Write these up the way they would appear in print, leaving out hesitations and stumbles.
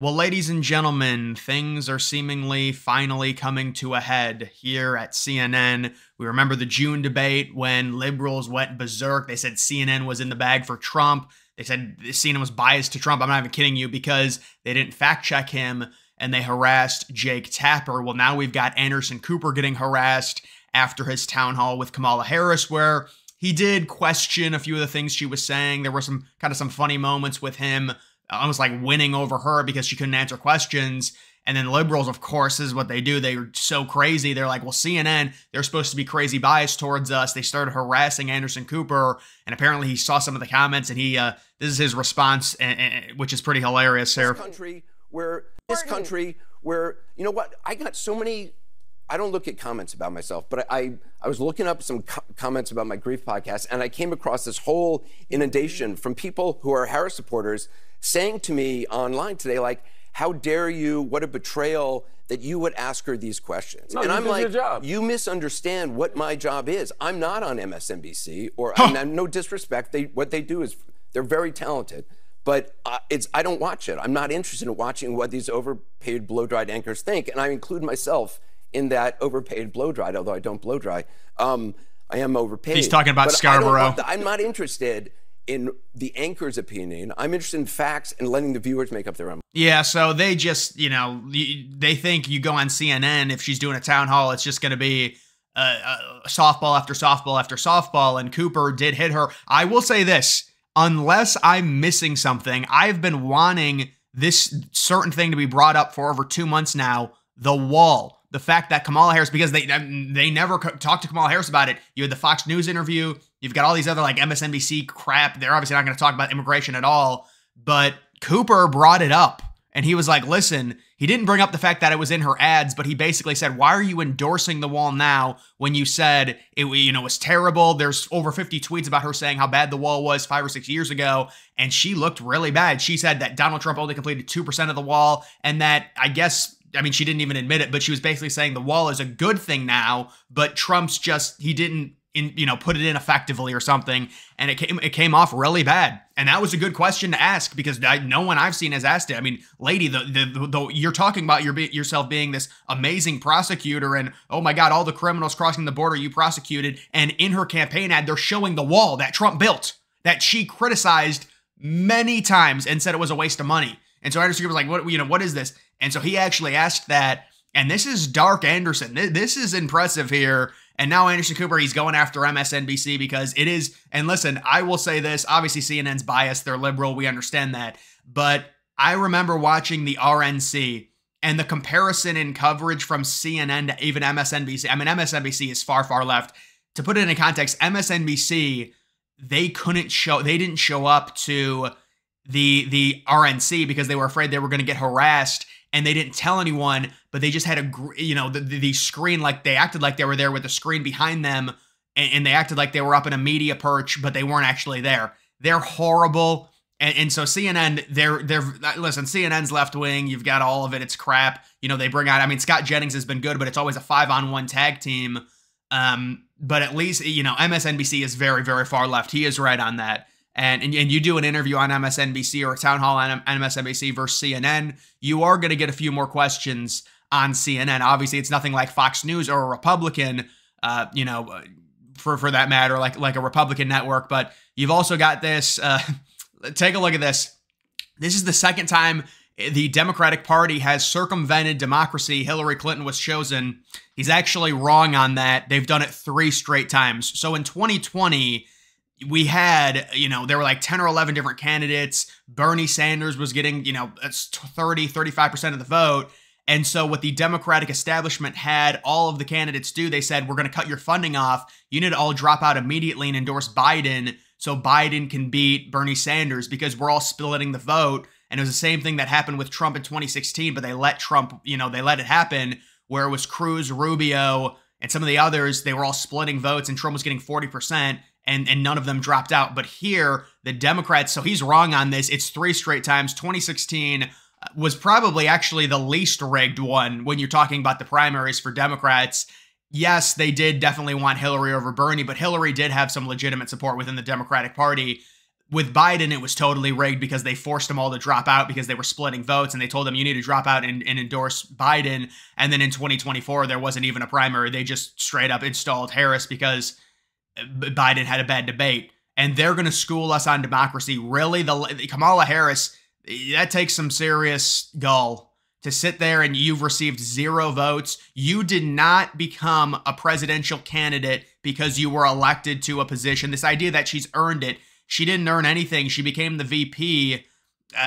Well, ladies and gentlemen, things are seemingly finally coming to a head here at CNN. We remember the June debate when liberals went berserk. They said CNN was in the bag for Trump. They said CNN was biased to Trump. I'm not even kidding you, because they didn't fact check him and they harassed Jake Tapper. Well, now we've got Anderson Cooper getting harassed after his town hall with Kamala Harris, where he did question a few of the things she was saying. There were some funny moments with him, almost like winning over her because she couldn't answer questions. And then liberals, of course, is what they do. They're so crazy. They're like, well, CNN, they're supposed to be crazy biased towards us. They started harassing Anderson Cooper, and apparently he saw some of the comments, and this is his response, which is pretty hilarious here. This country where, you know what, I got so many, I don't look at comments about myself, but I was looking up some comments about my grief podcast, and I came across this whole inundation from people who are Harris supporters saying to me online today, like, how dare you, what a betrayal that you would ask her these questions. No, and I'm like, your job. You misunderstand what my job is. I'm not on MSNBC, or no disrespect, what they do is, they're very talented. But I don't watch it. I'm not interested in watching what these overpaid blow-dried anchors think, and I include myself in that overpaid blow-dried, although I don't blow-dry. I am overpaid. He's talking about Scarborough. I'm not interested in the anchor's opinion. I'm interested in facts and letting the viewers make up their own. Yeah, so they just, they think you go on CNN, if she's doing a town hall, it's just going to be softball after softball after softball, and Cooper did hit her. I will say this. Unless I'm missing something, I've been wanting this certain thing to be brought up for over 2 months now, the wall. The fact that Kamala Harris, because they never talked to Kamala Harris about it. You had the Fox News interview. You've got all these other like MSNBC crap. They're obviously not going to talk about immigration at all. But Cooper brought it up. And he was like, listen, he didn't bring up the fact that it was in her ads, but he basically said, why are you endorsing the wall now when you said it was terrible? There's over 50 tweets about her saying how bad the wall was 5 or 6 years ago, and she looked really bad. She said that Donald Trump only completed 2% of the wall, and that, she didn't even admit it, but she was basically saying the wall is a good thing now, but Trump's he didn't put it in effectively or something, and it came off really bad. And that was a good question to ask, because no one I've seen has asked it. I mean, lady, you're talking about yourself being this amazing prosecutor, and oh my God, all the criminals crossing the border you prosecuted, and in her campaign ad, they're showing the wall that Trump built, that she criticized many times and said it was a waste of money. And so Anderson Cooper was like, what is this? And so he actually asked that, and this is Dark Anderson. This is impressive here. And now Anderson Cooper, he's going after MSNBC because it is, and listen, I will say this, obviously CNN's biased, they're liberal, we understand that, but I remember watching the RNC and the comparison in coverage from CNN to even MSNBC. I mean, MSNBC is far, far left. To put it in context, MSNBC, they didn't show up to the RNC because they were afraid they were going to get harassed, and they didn't tell anyone, but they just had the screen, like they acted like they were there with the screen behind them, and they acted like they were up in a media perch, but they weren't actually there. They're horrible. And so CNN, listen, CNN's left wing, you've got all of it, it's crap. They bring out, Scott Jennings has been good, but it's always a 5-on-1 tag team. But at least, MSNBC is very, very far left. He is right on that. And you do an interview on MSNBC or a town hall on MSNBC versus CNN, you are going to get a few more questions on CNN. Obviously, it's nothing like Fox News or a Republican, for that matter, like a Republican network. But you've also got this, take a look at this. This is the second time the Democratic Party has circumvented democracy. Hillary Clinton was chosen. He's actually wrong on that. They've done it 3 straight times. So in 2020... we had, there were like 10 or 11 different candidates. Bernie Sanders was getting, 35% of the vote. And so what the Democratic establishment had all of the candidates do, they said, we're going to cut your funding off. You need to all drop out immediately and endorse Biden so Biden can beat Bernie Sanders, because we're all splitting the vote. And it was the same thing that happened with Trump in 2016, but they let Trump, they let it happen, where it was Cruz, Rubio, and some of the others, they were all splitting votes, and Trump was getting 40%. And none of them dropped out. But here, the Democrats, so he's wrong on this. It's 3 straight times. 2016 was probably actually the least rigged one when you're talking about the primaries for Democrats. Yes, they did definitely want Hillary over Bernie, but Hillary did have some legitimate support within the Democratic Party. With Biden, it was totally rigged because they forced them all to drop out because they were splitting votes, and they told them you need to drop out and endorse Biden. And then in 2024, there wasn't even a primary. They just straight up installed Harris because Biden had a bad debate. And they're going to school us on democracy. Really, Kamala Harris, that takes some serious gall to sit there and you've received 0 votes. You did not become a presidential candidate because you were elected to a position. This idea that she's earned it. She didn't earn anything. She became the VP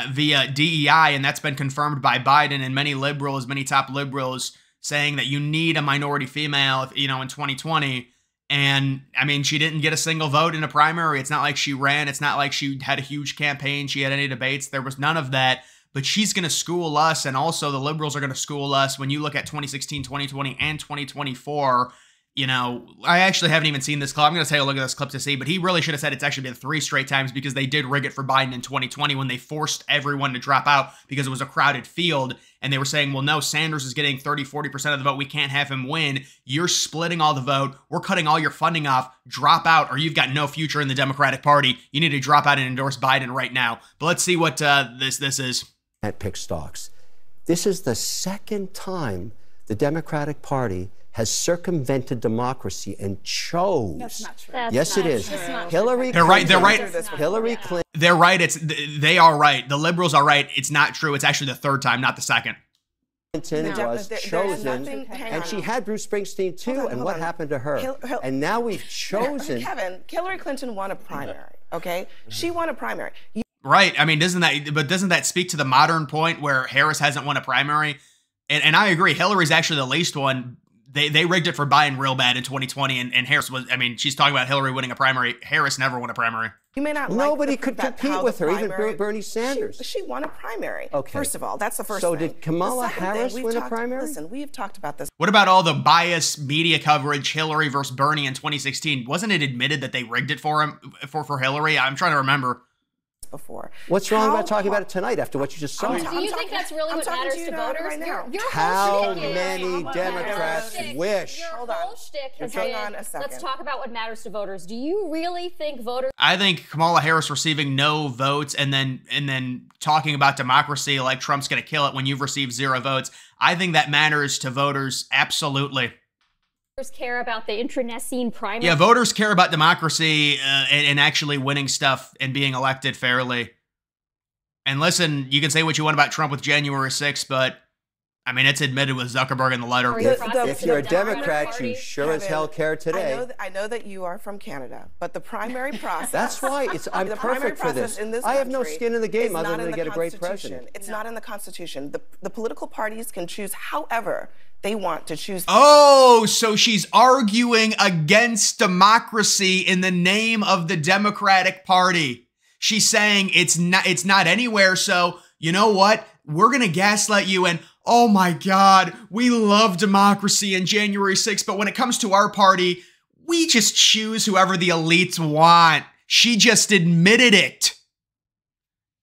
via DEI, and that's been confirmed by Biden and many liberals, many top liberals, saying that you need a minority female, in 2020. And, I mean, she didn't get a single vote in a primary. It's not like she ran. It's not like she had a huge campaign. She had any debates. There was none of that. But she's going to school us, and also the liberals are going to school us. When you look at 2016, 2020, and 2024, I actually haven't even seen this clip. I'm going to take a look at this clip to see, but he really should have said it's actually been 3 straight times because they did rig it for Biden in 2020 when they forced everyone to drop out because it was a crowded field. And they were saying, well, no, Sanders is getting 30, 40% of the vote. We can't have him win. You're splitting all the vote. We're cutting all your funding off. Drop out or you've got no future in the Democratic Party. You need to drop out and endorse Biden right now. But let's see what this is. At pick stocks. This is the second time the Democratic Party has circumvented democracy and chose. That's not true. Yes, it is. Hillary. They're right. They're right. Hillary Clinton. They're right. They are right. The liberals are right. It's not true. It's actually the 3rd time, not the 2nd. Clinton was chosen, and she had Bruce Springsteen too. And what happened to her? And now we've chosen. Kevin, Hillary Clinton won a primary. Okay, she won a primary. Right. I mean, doesn't that speak to the modern point where Harris hasn't won a primary? And I agree. Hillary's actually the least one. They rigged it for Biden real bad in 2020, and Harris was, I mean, she's talking about Hillary winning a primary. Harris never won a primary. You may not Nobody like could compete with her, even Bernie Sanders. She won a primary. Okay. First of all, that's the first thing. So did Kamala Harris win a primary? Listen, we've talked about this. What about all the biased media coverage, Hillary versus Bernie in 2016? Wasn't it admitted that they rigged it for him, for Hillary? I'm trying to remember. Before. What's wrong about talking about it tonight after what you just saw? Do you think that's really what matters to voters? Right now. How many Democrats wish? Your whole shtick has been, let's talk about what matters to voters. Do you really think voters? I think Kamala Harris receiving no votes and then talking about democracy like Trump's going to kill it when you've received 0 votes. I think that matters to voters, absolutely. Care about the internecine primary. Yeah, voters care about democracy and actually winning stuff and being elected fairly. And listen, you can say what you want about Trump with January 6th, but I mean, it's admitted with Zuckerberg in the letter. If you're a Democrat, you sure as hell care today. I know that you are from Canada, but the primary process. That's why I'm perfect for this. I have no skin in the game other than to get a great president. It's not in the Constitution. The political parties can choose however they want to choose. Oh, so she's arguing against democracy in the name of the Democratic Party. She's saying it's not anywhere. So you know what? We're going to gaslight you. And oh my God, we love democracy and January 6th. But when it comes to our party, we just choose whoever the elites want. She just admitted it.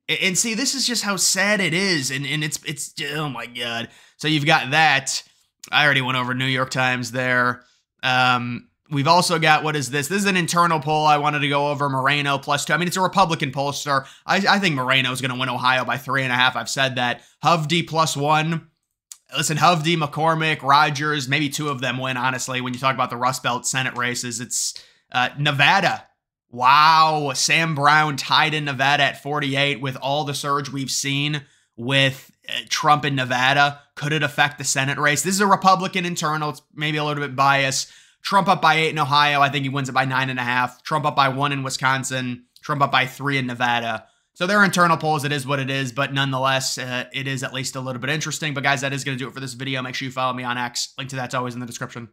And see, this is just how sad it is. And it's, oh my God. So you've got that. I already went over New York Times there. We've also got, what is this? This is an internal poll I wanted to go over. Moreno +2. I mean, it's a Republican pollster. I think Moreno is going to win Ohio by 3.5. I've said that. Hovde +1. Listen, Hovde, McCormick, Rogers, maybe 2 of them win, honestly. When you talk about the Rust Belt Senate races, it's Nevada. Wow. Sam Brown tied in Nevada at 48 with all the surge we've seen with Trump in Nevada. Could it affect the Senate race? This is a Republican internal. It's maybe a little bit biased. Trump up by 8 in Ohio. I think he wins it by 9.5. Trump up by 1 in Wisconsin. Trump up by 3 in Nevada. So they're internal polls. It is what it is. But nonetheless, it is at least a little bit interesting. But guys, that is going to do it for this video. Make sure you follow me on X. Link to that's always in the description.